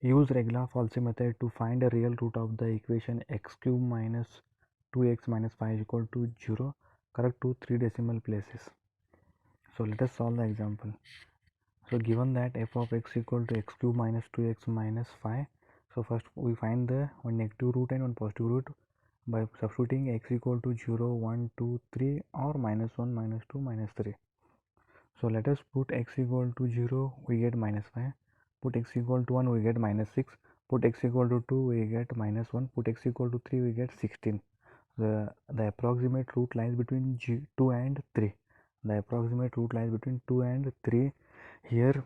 Use regular false method to find the real root of the equation x cube minus 2x minus 5 is equal to 0. Correct to 3 decimal places. So let us solve the example. So given that f of x equal to x cube minus 2x minus 5. So first we find the one negative root and one positive root by substituting x equal to 0, 1, 2, 3 or minus 1, minus 2, minus 3. So let us put x equal to 0, we get minus 5. Put x equal to 1, we get minus 6. Put x equal to 2, we get minus 1. Put x equal to 3, we get 16. The approximate root lies between 2 and 3. The approximate root lies between 2 and 3. Here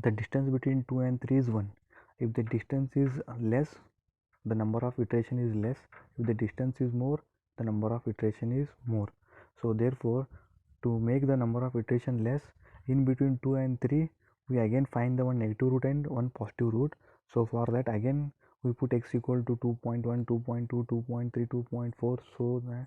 the distance between 2 and 3 is 1. If the distance is less, the number of iteration is less. If the distance is more, the number of iteration is more. So therefore, to make the number of iteration less, in between 2 and 3 we again find the one negative root and one positive root. So for that again we put x equal to 2.1, 2.2, 2.3, 2.4,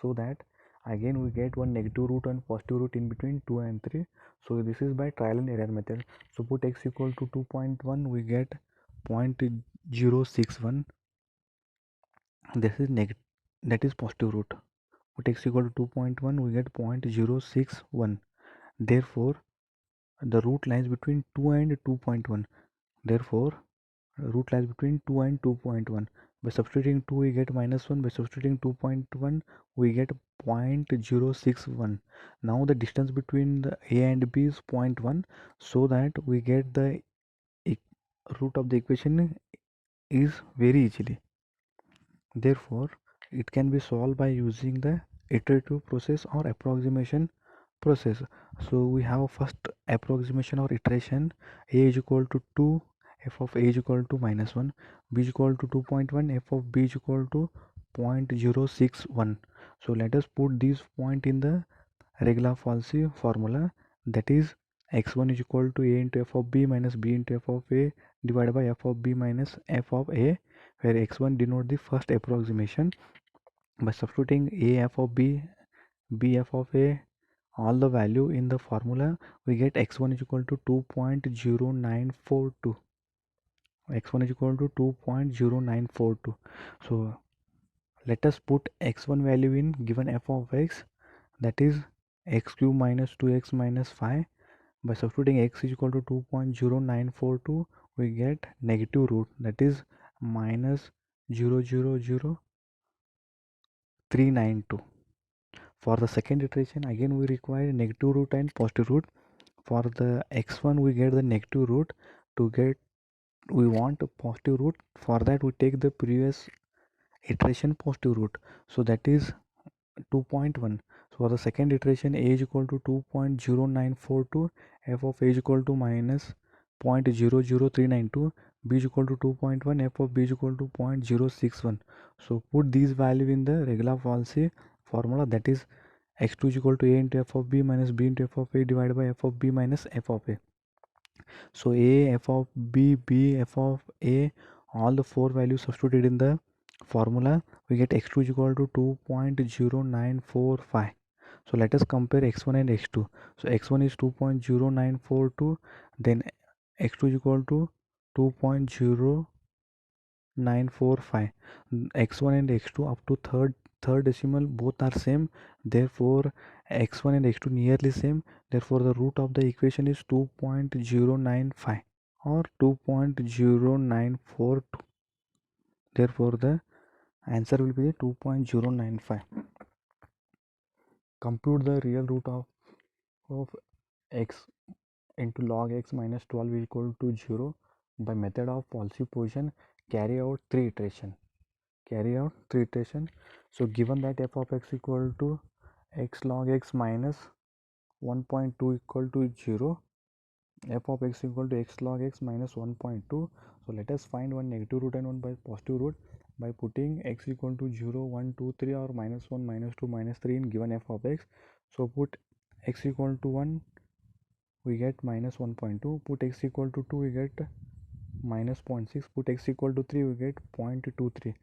so that again we get one negative root and positive root in between 2 and 3. So this is by trial and error method. So put x equal to 2.1, we get 0.061. This is negative, that is positive root. Put x equal to 2.1, we get 0.061. Therefore the root lies between 2 and 2.1. Therefore root lies between 2 and 2.1. By substituting 2 we get minus 1. By substituting 2.1 we get 0.061. Now the distance between the a and b is 0.1, so that we get the root of the equation is very easily. Therefore it can be solved by using the iterative process or approximation process. So we have first approximation or iteration. A is equal to 2, f of a is equal to minus 1, b is equal to 2.1, f of b is equal to 0.061. So let us put this point in the regular false formula, that is x1 is equal to a into f of b minus b into f of a divided by f of b minus f of a, where x1 denote the first approximation. By substituting a f of b, b f of a, all the value in the formula, we get x1 is equal to 2.0942. x1 is equal to 2.0942. So let us put x1 value in given f of x, that is x cube minus 2x minus 5. By substituting x is equal to 2.0942, we get negative root, that is minus 0.00392. For the second iteration again we require negative root and positive root. For the x1 we get the negative root. To get, we want a positive root. For that we take the previous iteration positive root, so that is 2.1. So for the second iteration a is equal to 2.0942, f of a is equal to minus 0.00392, b is equal to 2.1, f of b is equal to 0.061. So put these value in the regular false formula, that is x2 is equal to a into f of b minus b into f of a divided by f of b minus f of a. So a, f of b, b, f of a, all the four values substituted in the formula, we get x2 is equal to 2.0945. So let us compare x1 and x2. So x1 is 2.0942, then x2 is equal to 2.0945. x1 and x2 up to third decimal both are same, therefore x1 and x2 nearly same, therefore the root of the equation is 2.095 or 2.0942. Therefore the answer will be 2.095. Compute the real root of x into log x minus 12 is equal to 0 by method of falsification. Carry out 3 iteration. So given that f of x equal to x log x minus 1.2 equal to 0, f of x equal to x log x minus 1.2. So let us find one negative root and one by positive root by putting x equal to 0, 1, 2, 3 or minus 1, minus 2, minus 3 in given f of x. So put x equal to 1, we get minus 1.2. Put x equal to 2, we get minus 0.6. Put x equal to 3, we get 0.23.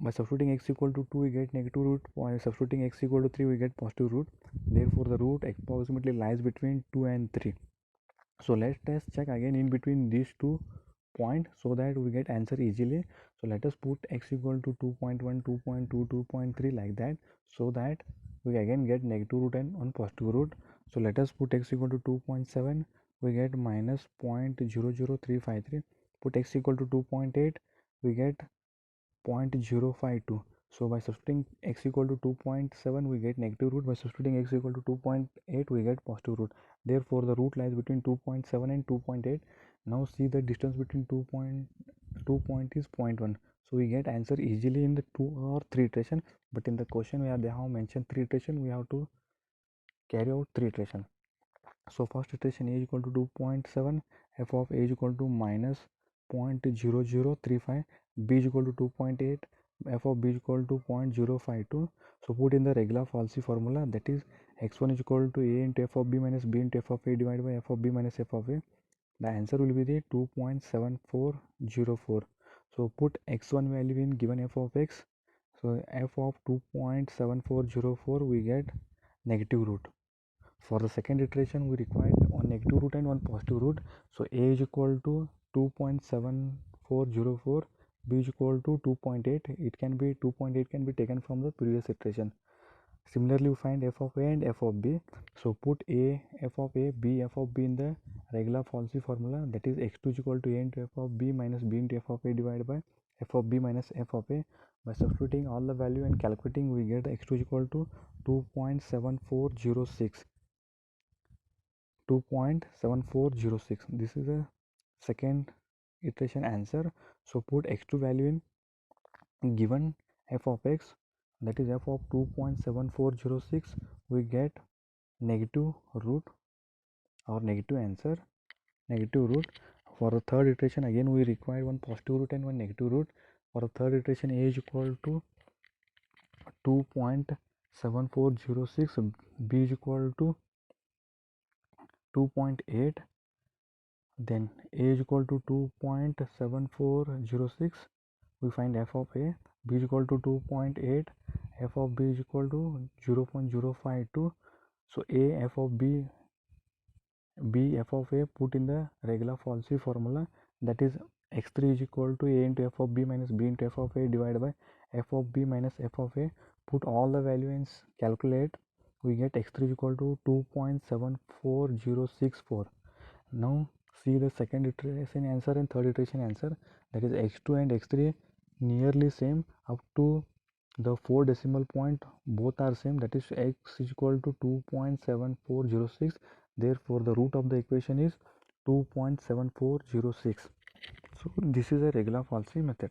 By substituting x equal to 2 we get negative root. By substituting x equal to 3 we get positive root. Therefore the root approximately lies between 2 and 3. So let's test check again in between these 2 points so that we get answer easily. So let us put x equal to 2.1, 2.2, 2.3 like that, so that we again get negative root and one positive root. So let us put x equal to 2.7, we get minus 0.00353. Put x equal to 2.8, we get 0.052. So by substituting x equal to 2.7 we get negative root. By substituting x equal to 2.8 we get positive root. Therefore the root lies between 2.7 and 2.8. Now see the distance between 2 point is 0.1. So we get answer easily in the 2 or 3 iteration. But in the question where they have mentioned 3 iteration, we have to carry out 3 iteration. So first iteration a is equal to 2.7, f of a is equal to minus 0.0035, b is equal to 2.8, f of b is equal to 0.052. So put in the regular Falsi formula, that is x1 is equal to a into f of b minus b into f of a divided by f of b minus f of a. The answer will be the 2.7404. So put x1 value in given f of x. So f of 2.7404 we get negative root. For the second iteration we require one negative root and one positive root. So a is equal to 2.7404, b is equal to 2.8. It can be 2.8 can be taken from the previous iteration. Similarly we find f of a and f of b. So put a, f of a, b, f of b in the regular Falsi formula, that is x2 is equal to a into f of b minus b into f of a divided by f of b minus f of a. By substituting all the value and calculating we get x2 is equal to 2.7406. 2.7406. This is a second iteration answer. So put x2 value in given f of x, that is f of 2.7406, we get negative root or negative answer, negative root. For the third iteration again we require one positive root and one negative root. For the third iteration a is equal to 2.7406, b is equal to 2.8, then a is equal to 2.7406. We find f of a, b is equal to 2.8, f of b is equal to 0.052. So a, f of b, b, f of a put in the regular Falsi formula, that is x3 is equal to a into f of b minus b into f of a divided by f of b minus f of a. Put all the value and calculate, we get x3 is equal to 2.74064. Now see the second iteration answer and third iteration answer, that is x2 and x3 nearly same up to the 4 decimal point, both are same, that is x is equal to 2.7406. Therefore the root of the equation is 2.7406. So this is a regular Falsi method.